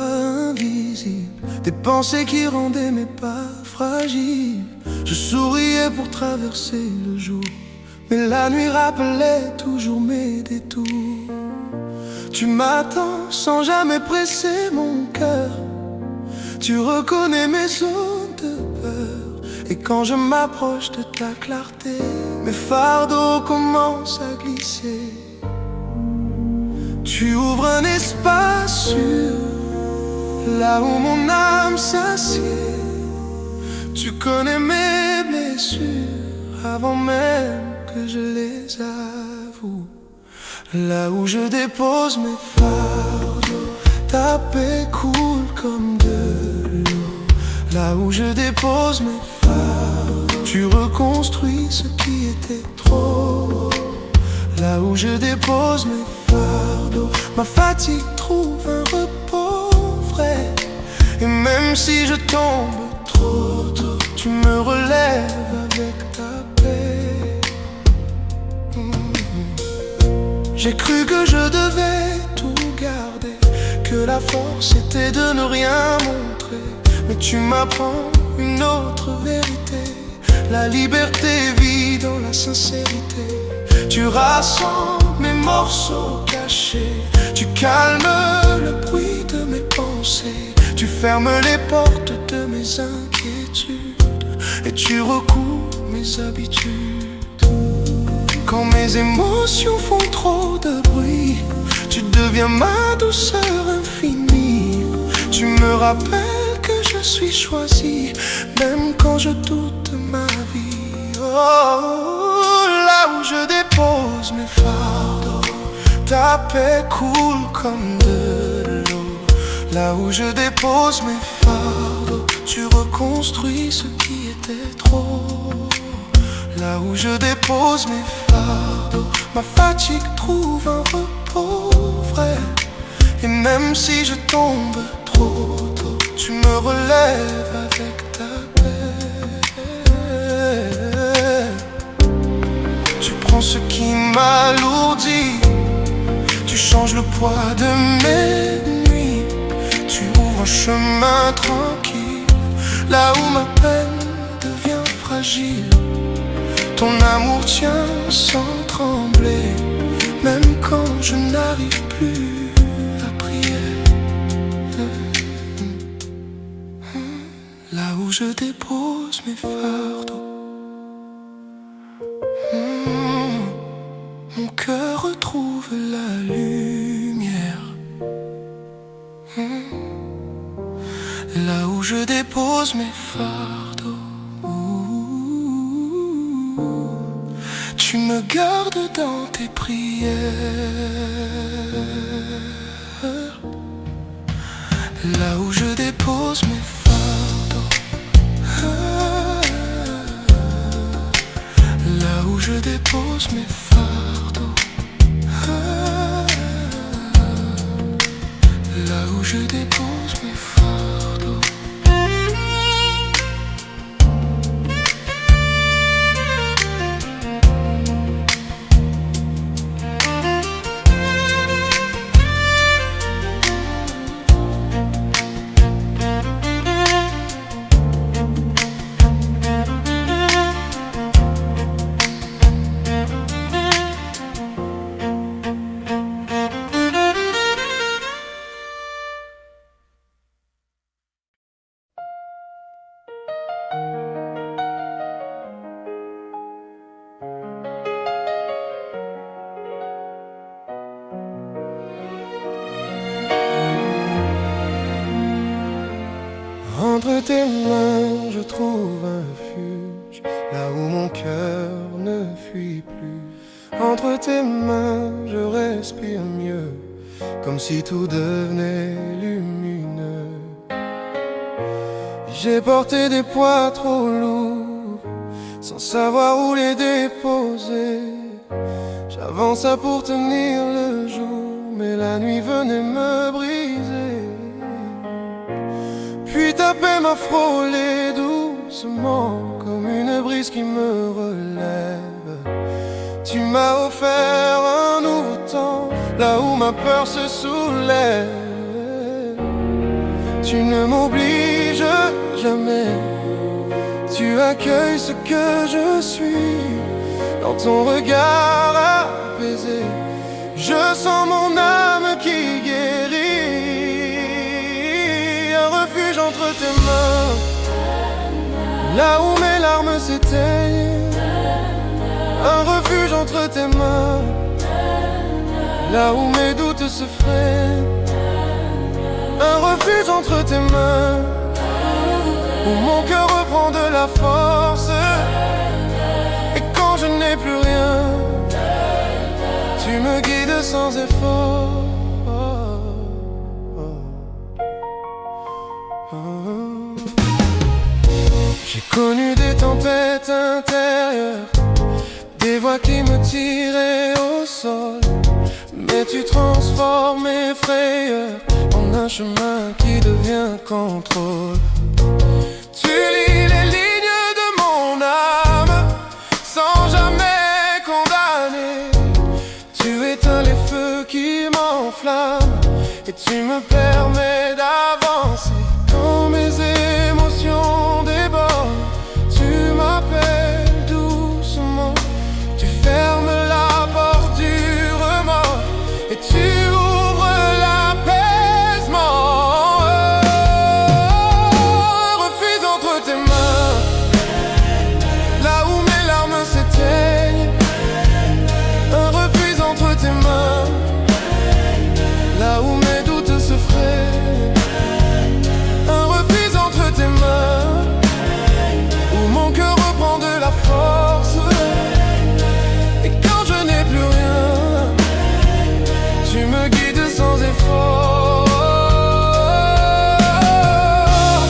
invisibles, des pensées qui rendaient mes pas fragiles. Je souriais pour traverser le jour, mais la nuit rappelait toujours mes détours. Tu m'attends sans jamais presser mon cœur. Tu reconnais mes zones de peur. Et quand je m'approche de ta clarté, mes fardeaux commencent à glisser. Tu ouvres un espace sûr, là où mon âme s'assied. Tu connais mes blessures avant même que je les avoue. Là où je dépose mes fardeaux, ta paix coule comme de l'eau. Là où je dépose mes fardeaux, tu reconstruis ce qui était trop. Là où je dépose mes fardeaux, ma fatigue trouve un repos vrai. Et même si je tombe trop tôt, tu me relèves avec ta paix. J'ai cru que je devais tout garder, que la force était de ne rien montrer. Mais tu m'apprends une autre vérité. La liberté vit dans la sincérité. Tu rassembles mes morceaux cachés. Tu calmes le bruit de mes pensées. Tu fermes les portes de mes inquiétudes. Et tu recours mes habitudes. Quand mes émotions font trop de bruit, tu deviens ma douceur infinie. Tu me rappelles que je suis choisi, même quand je doute de ma vie. Oh, là où je dépose mes fardeaux, ta paix coule comme de l'eau. Là où je dépose mes fardeaux, tu reconstruis ce qui était trop. Là où je dépose mes fardeaux, ma fatigue trouve un repos vrai. Et même si je tombe trop tôt, tu me relèves avec ta paix. Tu prends ce qui m'alourdit, tu changes le poids de mes nuits. Tu ouvres un chemin tranquille, là où ma peine devient fragile. Ton amour tient sans trembler, même quand je n'arrive plus à prier. Là où je dépose mes fardeaux, mon cœur retrouve la lumière. Là où je dépose mes fardeaux, tu me gardes dans tes prières. Là où je dépose mes fardeaux, là où je dépose mes fardeaux, là où je dépose mes fardeaux. Entre tes mains, je trouve un refuge, là où mon cœur ne fuit plus. Entre tes mains, je respire mieux, comme si tout devenait lumineux. J'ai porté des poids trop lourds, sans savoir où les déposer. J'avançais pour tenir le jour, mais la nuit venait me briser. Puis ta paix m'a frôlé doucement, comme une brise qui me relève. Tu m'as offert un nouveau temps, là où ma peur se soulève. Tu ne m'obliges jamais, tu accueilles ce que je suis. Dans ton regard apaisé, je sens mon âme qui guérit. Un refuge entre tes mains, là où mes larmes s'éteignent. Un refuge entre tes mains, là où mes doutes se freinent. Un refuge entre tes mains, où mon cœur reprend de la force. Et quand je n'ai plus rien, tu me guides sans effort. J'ai connu des tempêtes intérieures, des voix qui me tiraient au sol. Mais tu transformes mes frayeurs en un chemin qui devient contrôle. Tu lis les lignes de mon âme sans jamais condamner. Tu éteins les feux qui m'enflamment et tu me permets d'avancer. Quand mes émotions débordent, tu m'appelles doucement. Tu fermes la porte du remords et tu ouvres l'apaisement. Un refuge entre tes mains, là où mes larmes s'éteignent. Un refuge entre tes mains, là où mes doutes se freinent. Un refuge entre tes mains, où mon cœur reprend de la force. Et quand je n'ai plus rien, tu me guides sans effort.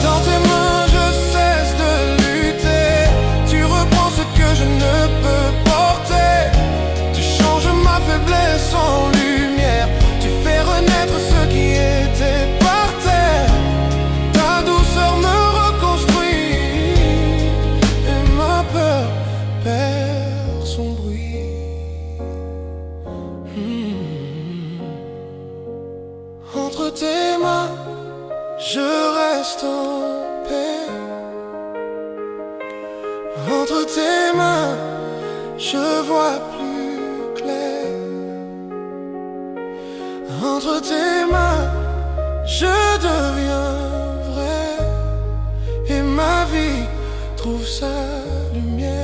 Dans tes mains je cesse de lutter. Tu reprends ce que je ne peux porter. Tu changes ma faiblesse en lumière. Tu fais renaître ce qui Entre tes mains, je reste en paix. Entre tes mains, je vois plus clair. Entre tes mains, je deviens vrai. Et ma vie trouve sa lumière.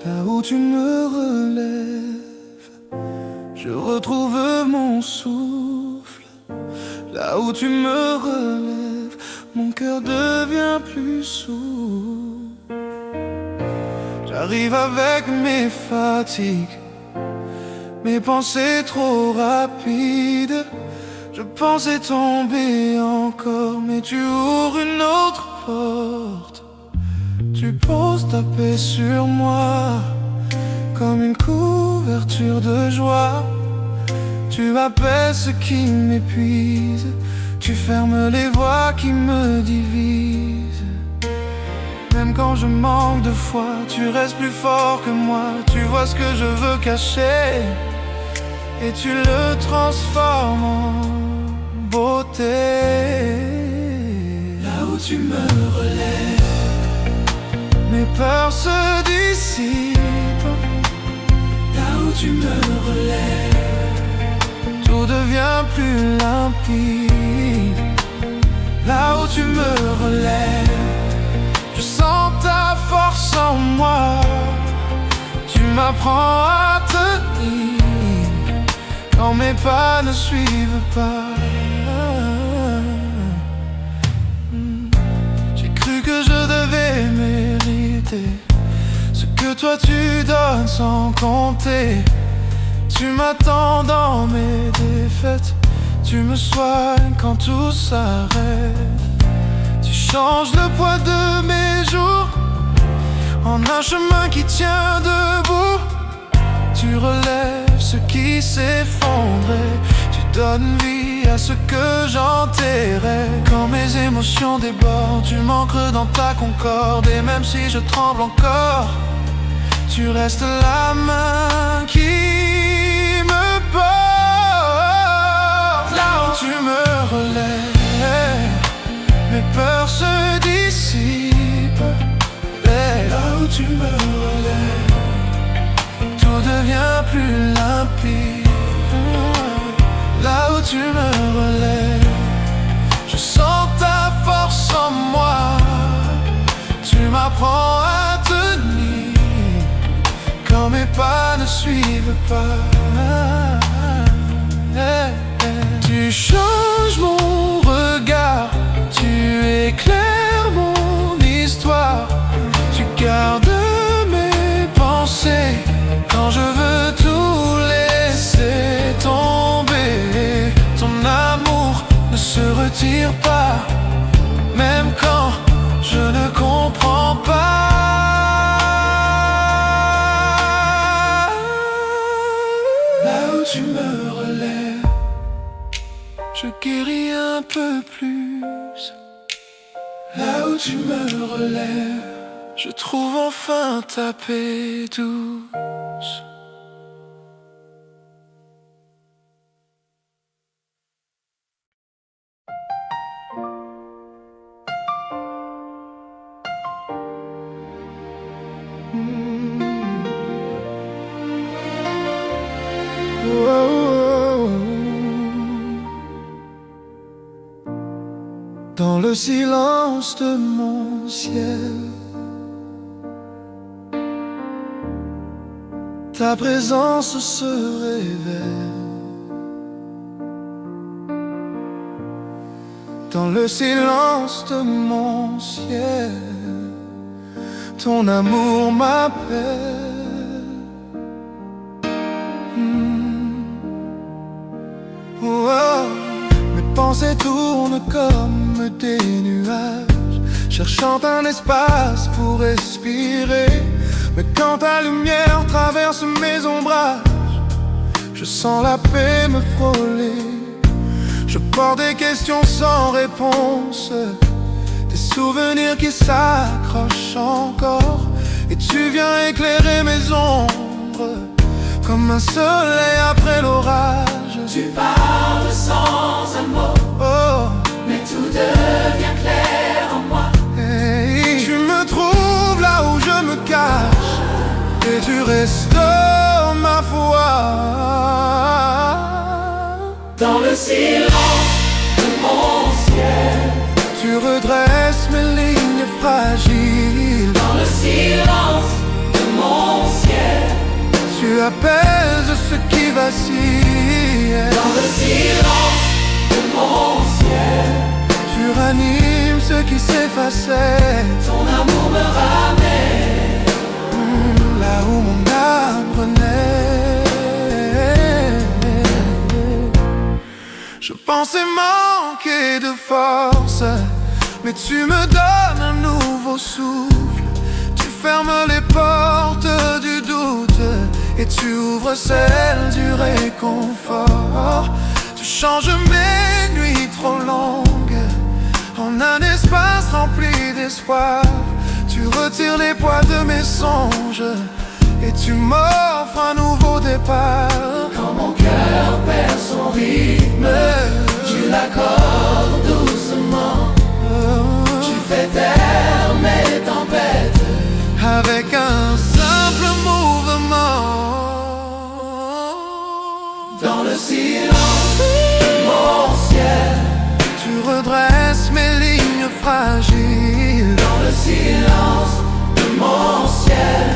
Là où tu me relèves, je retrouve mon souffle. Là où tu me relèves, mon cœur devient plus souple. J'arrive avec mes fatigues, mes pensées trop rapides. Je pensais tomber encore, mais tu ouvres une autre porte. Tu poses ta paix sur moi, comme une couverture de joie. Tu apaises ce qui m'épuise, tu fermes les voies qui me divisent. Même quand je manque de foi, tu restes plus fort que moi. Tu vois ce que je veux cacher, et tu le transformes en beauté. Là où tu me relèves, mes peurs se dissipent. Là où tu me relèves, tout devient plus limpide. Là où tu me relèves, je sens ta force en moi. Tu m'apprends à tenir quand mes pas ne suivent pas. J'ai cru que je devais mériter ce que toi tu donnes sans compter. Tu m'attends dans mes défaites, tu me soignes quand tout s'arrête. Tu changes le poids de mes jours en un chemin qui tient debout. Tu relèves ce qui s'effondrait, tu donnes vie à ce que j'enterrais. Quand mes émotions débordent, tu m'ancres dans ta concorde. Et même si je tremble encore, tu restes la main qui me porte. Là où tu me relèves, mes peurs se dissipent. Là où tu me relèves, tout devient plus limpide. Là où tu me relèves, je sens ta force en moi. Tu m'apprends à tenir quand mes pas ne suivent pas. Tu changes mon regard, tu éclaires mon histoire. Tu gardes mes pensées quand je veux tout laisser tomber. Ton amour ne se retire pas, même quand je ne comprends pas. Là où tu me relèves, je guéris un peu plus. Là où tu me relèves, je trouve enfin ta paix douce. Dans le silence de mon ciel, ta présence se révèle. Dans le silence de mon ciel, ton amour m'appelle. Oh, mes tournent comme des nuages, cherchant un espace pour respirer. Mais quand ta lumière traverse mes ombrages, je sens la paix me frôler. Je porte des questions sans réponse, des souvenirs qui s'accrochent encore. Et tu viens éclairer mes ombres, comme un soleil après l'orage. Tu parles sans un mot, Oh, mais tout devient clair en moi. hey, tu me trouves là où je me cache, et tu restaures ma foi. Dans le silence de mon ciel, Tu redresses mes lignes fragiles. dans le silence de mon ciel, Tu apaises ce qui vacille. dans le silence de mon ciel, Tu ranimes ce qui s'effaçait. ton amour me ramène. Là où mon âme renaît. Je pensais manquer de force, mais tu me donnes un nouveau souffle. Tu fermes les portes du doute et tu ouvres celles du réconfort. Tu changes mes nuits trop longues en un espace rempli d'espoir. Tu retires les poids de mes songes et tu m'offres un nouveau départ. Quand mon cœur perd son rythme, tu l'accordes doucement. Tu fais taire mes tempêtes Avec un simple mouvement. dans le silence de mon ciel, Tu redresses mes lignes fragiles. dans le silence de mon ciel,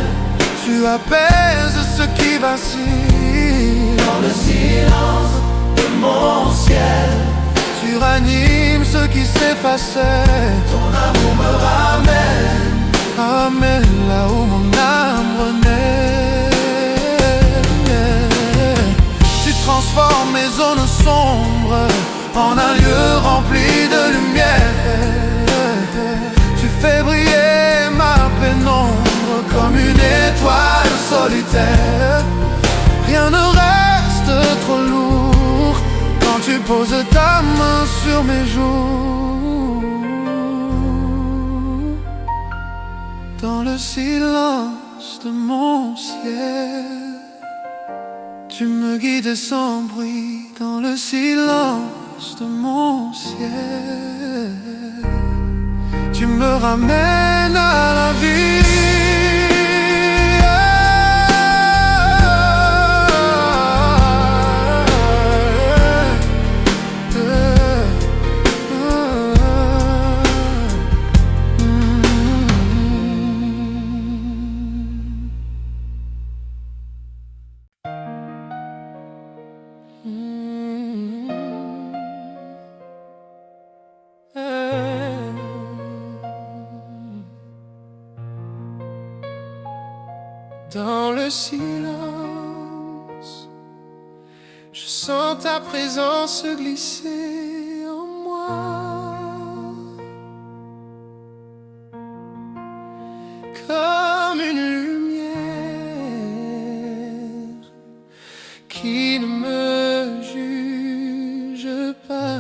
Tu apaises ce qui vacille. dans le silence de mon ciel, Tu ranimes ce qui s'effaçait. ton amour me ramène. Amène là où mon âme renaît. Tu transformes mes zones sombres en un lieu rempli de lumière. Tu fais briller ma pénombre comme une étoile solitaire. Rien ne reste trop lourd quand tu poses ta main sur mes joues. Dans le silence de mon ciel, tu me guides sans bruit. Dans le silence de mon ciel, tu me ramènes à la vie. Dans le silence, je sens ta présence glisser en moi, comme une lumière qui ne me juge pas.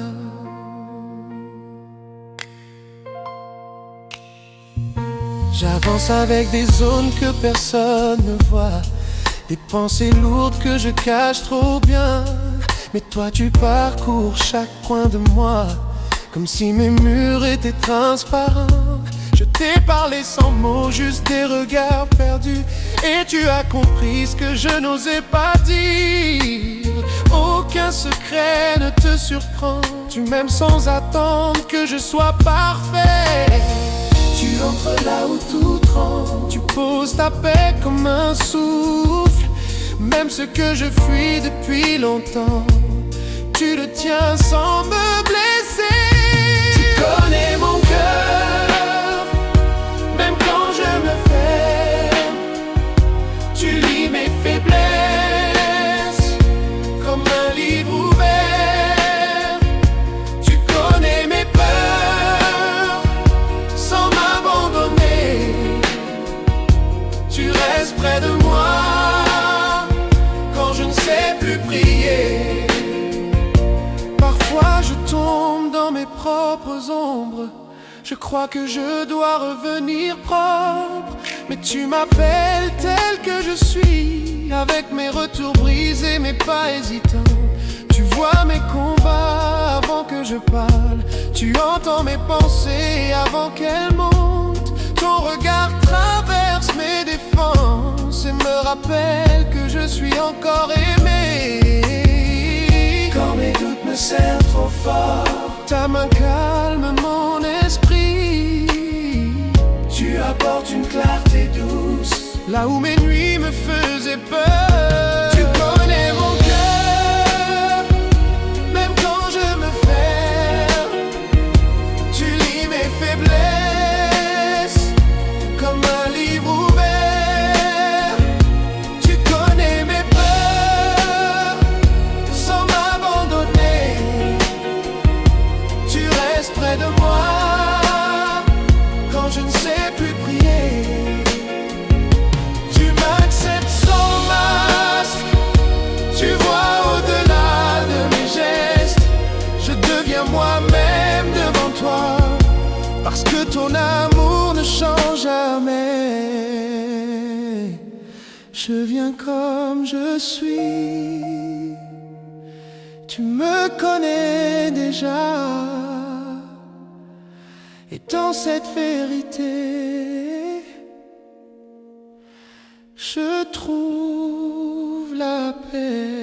J'avance avec des zones que personne ne voit, des pensées lourdes que je cache trop bien. Mais toi tu parcours chaque coin de moi, comme si mes murs étaient transparents. Je t'ai parlé sans mots, juste des regards perdus, et tu as compris ce que je n'osais pas dire. Aucun secret ne te surprend, tu m'aimes sans attendre que je sois parfait. Tu entres là où tout tremble, tu poses ta paix comme un souffle. Même ce que je fuis depuis longtemps, tu le tiens sans me blesser. Tu connais mon cœur, même quand je me ferme. Tu lis mes faiblesses comme un livre ouvert. Tu connais propres ombres. Je crois que je dois revenir propre, mais tu m'appelles tel que je suis, avec mes retours brisés mais pas hésitants. Tu vois mes combats avant que je parle, tu entends mes pensées avant qu'elles montent. Ton regard traverse mes défenses et me rappelle que je suis encore aimé. Quand mes doutes me serrent trop fort, ta main calme mon esprit. Tu apportes une clarté douce là où mes nuits me faisaient peur. Tu connais mon cœur, même quand je me ferme. Tu lis mes faiblesses comme un livre ouvert. Tu connais mes peurs sans m'abandonner. Tu restes près de moi quand je ne sais plus prier. Tu m'acceptes sans masque, tu vois au-delà de mes gestes. Je deviens moi-même devant toi, parce que ton amour ne change jamais. Je viens comme je suis, tu me connais déjà. Et dans cette vérité, je trouve la paix.